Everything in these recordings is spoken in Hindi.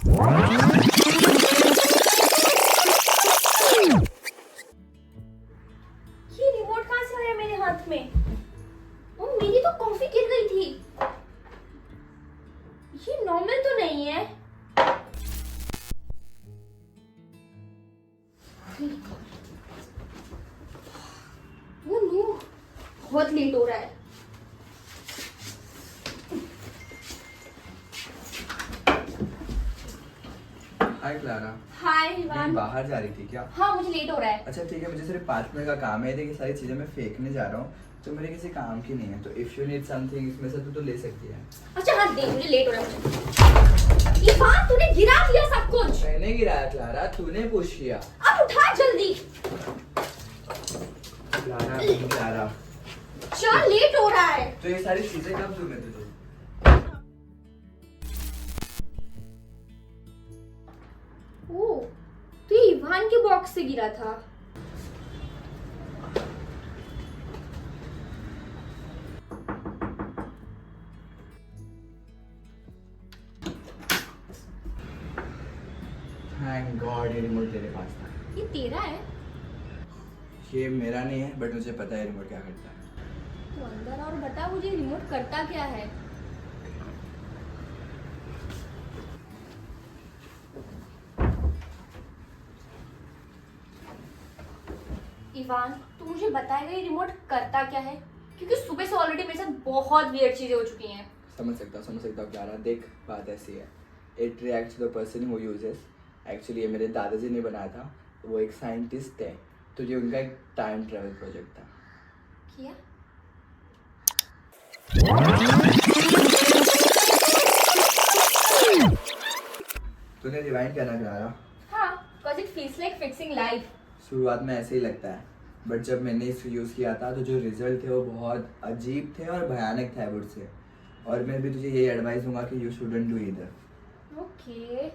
ये रिमोट कहाँ से आया मेरे हाथ में? और मेरी तो कॉफी गिर गई थी। ये नॉर्मल तो नहीं है। वो नो, बहुत लेट हो रहा है। हाय क्लारा। हाय कहीं इवान। बाहर जा रही थी क्या? हाँ, मुझे लेट हो रहा है। अच्छा ठीक है, मुझे सिर्फ 5 मिनट का काम है। ये सारी चीजें मैं फेंकने जा रहा हूँ, तो मेरे किसी काम की नहीं है। तो इफ यू नीड समथिंग इसमें से तो ले सकती है। अच्छा हाँ दे, मुझे लेट हो रहा है। इवान, तूने गिरा दिया सब कुछ। मैंने गिराया क्लारा, तूने पुश किया। अब उठा जल्दी। क्लारा चल, लेट हो रहा है। तो ये सारी चीजें कब दूँ मैं तुझे? ओ, तो ये इवान के बॉक्स से गिरा था। थैंक गॉड ये रिमोट तेरे पास था। ये तेरा है? ये मेरा नहीं है, बट मुझे पता है रिमोट क्या करता है। तो अंदर और बता, मुझे रिमोट करता क्या है? इवान, तू मुझे बताएगा ये रिमोट करता क्या है? क्योंकि सुबह से ऑलरेडी मेरे साथ बहुत वियर्ड चीजें हो चुकी हैं। समझ सकता हूँ क्लारा। देख बात ऐसी है, it reacts to the person who uses. Actually ये मेरे दादाजी ने बनाया था। वो एक साइंटिस्ट है, तो ये उनका एक टाइम ट्रैवल प्रोजेक्ट था। किया? तूने रिवाइंड करना क्लारा। हाँ, because it feels like fixing life. शुरुआत में ऐसे ही लगता है, बट जब मैंने इसको यूज़ किया था तो जो रिजल्ट थे वो बहुत अजीब थे और भयानक थे बुढ़ से। और मैं भी तुझे यही एडवाइस दूंगा कि you shouldn't do either. Okay.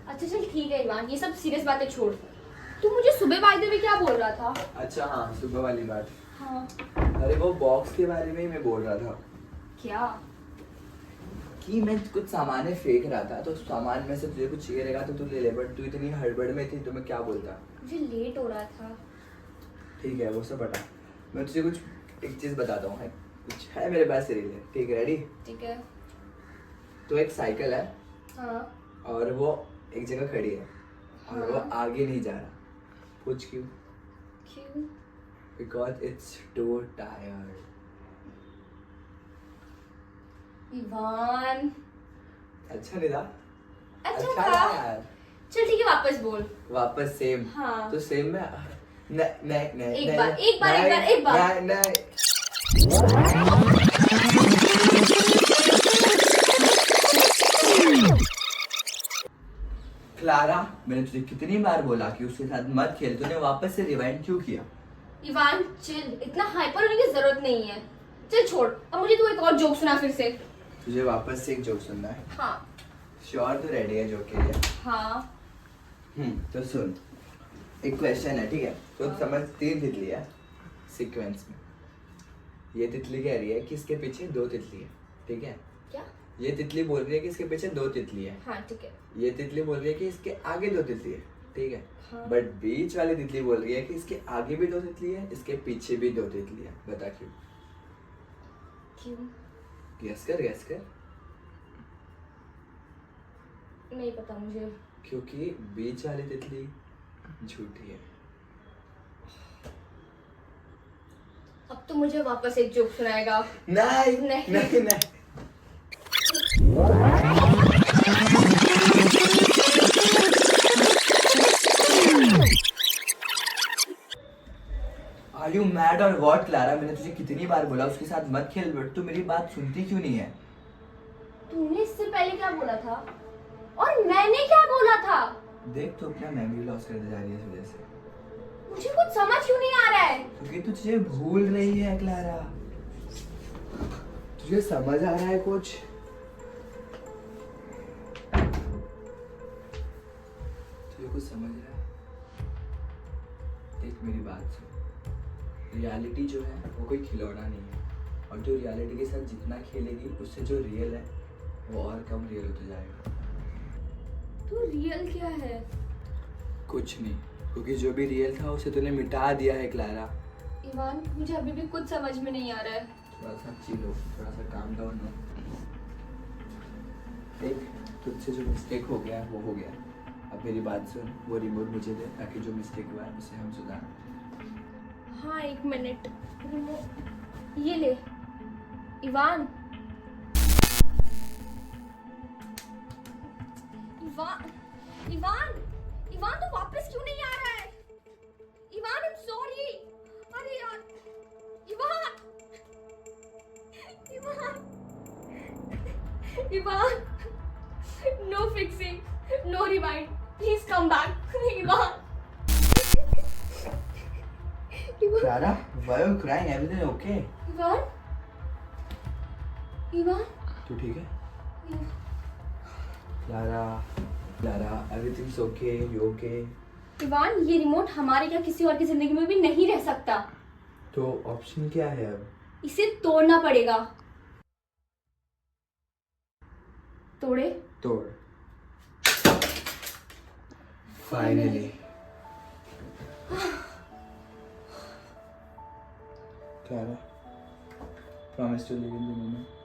अच्छा चल ठीक है इवान, ये सब सीरियस बातें छोड़। तू मुझे सुबह बाय द वे क्या बोल रहा था? अच्छा हाँ, सुबह वाली बात। हाँ। अरे वो बॉक्स के बारे में ही मैं बोल रहा था क्या? कि मैं कुछ सामान फेंक रहा था, तो सामान में से तुझे कुछ चाहिए रहेगा तो तू ले ले, बट तू इतनी हड़बड़ में थी तो मैं क्या बोलता। मुझे लेट हो रहा था। ठीक है, वो सब हटा। मैं तुझे कुछ एक चीज़ बताता हूँ। कुछ है मेरे पास तेरे लिए, ठीक है? रेडी? ठीक है। तो एक साइकिल है हाँ। और वो एक जगह खड़ी है और वो हाँ। आगे नहीं जा रहा। पूछ क्यों? क्यों? Because it's to tired. Ivan. अच्छा नहीं था? अच्छा था था। यार। चल ठीक है, वापस बोल। वापस सेम। हाँ। तो सेम में नहीं एक बार। नहीं। क्लारा, मैंने तुझे कितनी बार बोला कि उसके साथ मत खेल, तूने वापस से रिवाइंड क्यों किया? इवान चिल, इतना हाइपर होने की जरूरत नहीं है। चल छोड़, अब मुझे तू एक और जोक सुना फिर से। तुझे वापस से एक जोक सुनना है? हाँ। श्योर तू रेडी है जोक के लिए? हाँ। तो सुन, एक क्वेश्चन है, ठीक है? तो हाँ। समझ, 3 तितली है सीक्वेंस में। ये तितली कह रही है कि इसके पीछे 2 तितली है, ठीक है? क्या? ये तितली बोल रही है कि इसके पीछे 2 तितली है। हाँ ठीक है। ये तितली बोल रही है कि इसके आगे 2 तितली है, ठीक है? हाँ। बट बीच वाली तितली बोल रही है कि इसके आगे भी 2 तितली है, इसके पीछे भी 2 तितली है। बता क्यों? क्यों? गेस कर। नहीं पता मुझे। क्योंकि बीच वाली तितली झूठी है। अब तो मुझे वापस एक जोक सुनाएगा। नहीं। Are you mad or what, Clara? मैंने तुझे कितनी बार बोला उसके साथ मत खेल, बट तू मेरी बात सुनती क्यों नहीं है? तूने इससे पहले क्या बोला था और मैंने क्या बोला था? देख, तू अपना मेमोरी लॉस करते जा रही है इस वजह से। मुझे कुछ समझ क्यों नहीं आ रहा है? क्योंकि तुझे भूल रही है क्लारा। तुझे समझ आ रहा है कुछ? तुझे कुछ समझ रहा है? देख मेरी बात सुन, रियलिटी जो है वो कोई खिलौना नहीं है, और जो रियलिटी के साथ जितना खेलेगी उससे जो रियल है वो और कम रियल होता जाएगा। तो रियल क्या है? कुछ नहीं, क्योंकि जो भी रियल था उसे तूने मिटा दिया है क्लारा। इवान, मुझे अभी भी कुछ समझ में नहीं आ रहा है। थोड़ा सा चिल हो, थोड़ा सा काम डाउन हो। देख, तुझसे जो मिस्टेक हो गया वो हो गया। अब मेरी बात सुन, वो रिमोट मुझे दे ताकि जो मिस्टेक हुआ है उसे हम सुधारें। हाँ, 1 मिनट। रिमोट ये ले। इवान, इवान, इवान, इवान तो वापस क्यों नहीं आ रहा है? Evan, I am sorry. अरे यार, Evan, Evan, Evan, no fixing, no rewind, please come back. Evan, Clara, why are you crying? Everything okay? Evan, Evan, तू ठीक है? Clara, Clara, everything's okay? You okay? Evan, ये रिमोट हमारे क्या किसी और की जिंदगी में भी नहीं रह सकता। तो ऑप्शन क्या है अब? इसे तोड़ना पड़ेगा। तोड़े? तोड़। Finally. Clara, promise to live in the moment.